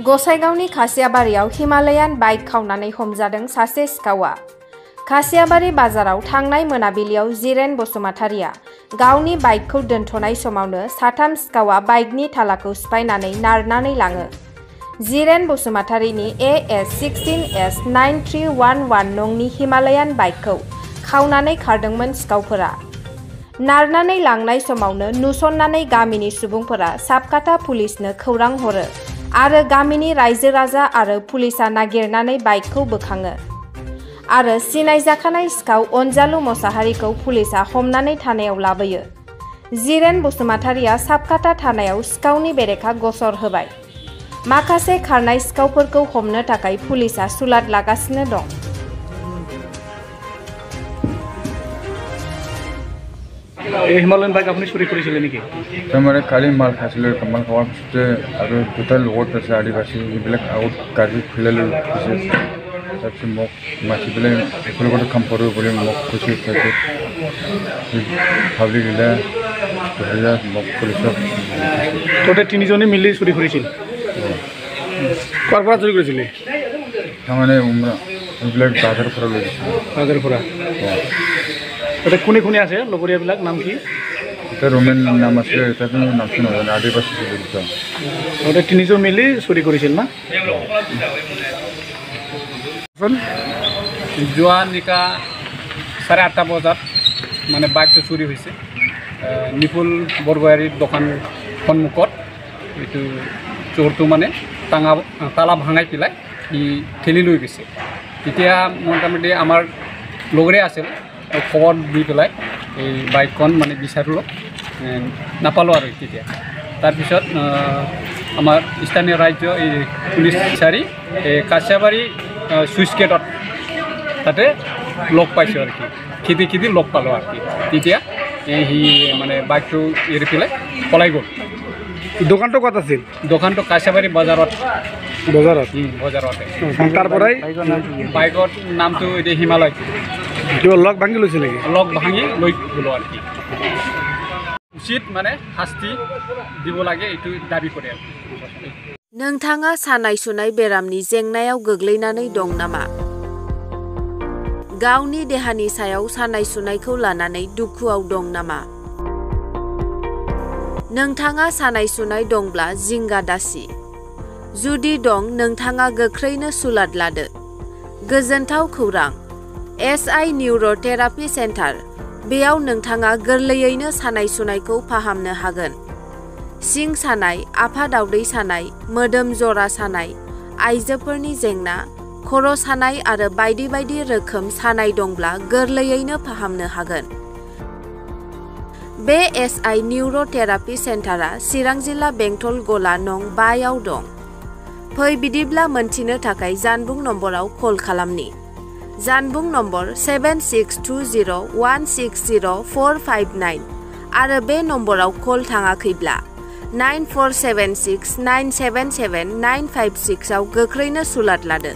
गसाइगावनि खासियाबारियाव Himalayan bike खावनानै हमजादों सासे सिखावा। खासियाबारि बाजाराव थांनाय मोनाबिलियाव जिरेन बसुमतारिया गावनि बाइकखौ दोनथ'नाय समावनो साथाम सिखावा बाइकनि थालाखौ सिफायनानै नारनानै लाङो। जिरेन बसुमतारिनि AS16S9311 नंनि हिमालयान बाइकखौ खावनानै खारदोंमोन सिखावफोरा। नारनानै लांनाय समावनो नुसननानै गामिनि सुबुंफोरा साबकाटा पुलिसनो खौरां हरो आरो गामिनि रायजो राजा आरो पुलिसा नागिरनानै बाइकखौ बोखाङो आरो सिनायजाखानाय सिखाव अनजालु मोसाहारिखौ पुलिसा हमनानै थानायाव लाबोयो। जिरेन बसुमतारिया साबकाटा थानायाव सिखावनि बेरेखा गसर होबाय। माखासे खारनाय सिखावफोरखौ हमनो थाखाय पुलिसा सुलाद लागासिनो दं। हिमालयान बाइक अपनी चोरी কৰিছিলে নেকি? মানে কালি মাল খাইছিলোঁ, মাল খোৱাৰ পিছতে আৰু দুটা লগত আছে আদিবাসী, এইবিলাক আগত গাড়ী খুলাই লৈ গৈছে। তাৰপিছত মোক মাতি পেলাই এইফালৰ পৰা কাম কৰোঁ বুলি মোক কৈছে। ভাবি দিলে মোক পুলিচক তহঁতে তিনিজনে মিলি চুৰি কৰিছিল। ক'ৰ পৰা চুৰি কৰিছিলে? তাৰমানে এইবিলাক বাজাৰৰ পৰা লৈ গৈছিল। বাজাৰৰ পৰা তহঁতে কোনে কোনে আছে লগৰীয়াবিলাক? নাম কি? এটা ৰোমেন নাম আছিলে, এটাতো নামটো নাজানো, আদিবাসী জড়িত। তহঁতে তিনিজন মিলি চুৰি কৰিছিল না? যোৱা নিশা 8:30 বজাত মানে বাইকটো চুৰি হৈছে। নিপুল বৰগোহাঁইৰ দোকান সন্মুখত এইটো চোৰটো মানে তালা ভাঙাই পেলাই সি ঠেলি লৈ গৈছে। তেতিয়া মোটামুটি আমাৰ লগৰে আছিল, খবৰ দি পেলাই এই বাইকখন মানে বিচাৰিলোঁ, নাপালোঁ আৰু তেতিয়া। তাৰপিছত আমাৰ স্থানীয় ৰাজ্য এই পুলিচ বিচাৰি এই কাছিয়াবাৰী চুইচ গেটত তাতে লগ পাইছোঁ আৰু খেদি লগ পালোঁ আৰু তেতিয়া সি মানে বাইকটো এৰি পেলাই পলাই গ'ল। দোকানটো ক'ত আছিল? দোকানটো কাছিয়াবাৰী বজাৰতে। তাৰ পৰাই বাইকৰ নামটো এতিয়া হিমালয়। কিবা লগ ভাঙি লৈছে নেকি? লগ ভাঙি লৈ গ'লো আৰু উচিত মানে শাস্তি দিব লাগে এইটো দাবী কৰে। नोंथाङा सानाय सुनाय बेरामनि जेंनायाव गोग्लैनानै दं नामा? गावनि देहानि सायाव सानाय सुनायखौ लानानै दुखुआव दं नामा? नोंथाङा सानाय सुनाय दंब्ला जिंगा दासि। जुदि दं, नोंथाङा गोख्रैनो सुलाद लादो। गोजोनथाव खौरां, SI निउर'थेरापि सेन्टार। बेयाव नोंथाङा गोरलैयैनो सानाय सुनायखौ फाहामनो हागोन। सिं सानाय, आफादावदै सानाय, मोदोम जरा सानाय, आइजोफोरनि जेंना, खर' सानाय आरो बायदि बायदि रोखोम सानाय दंब्ला गोरलैयैनो फाहामनो हागोन। बे SI निउर'थेरापि सेन्टारा चिरां जिल्ला बेंटल गला नं 5 आव दं। फै बिदिब्ला मोनथिनो थाखाय जानबुं नम्बराव कल खालामनि। जानबुं नम्बर 7620160459 आरो बे नम्बराव कल थाङाखैब्ला 9476977956 आव गोख्रैनो सुलाद लादो।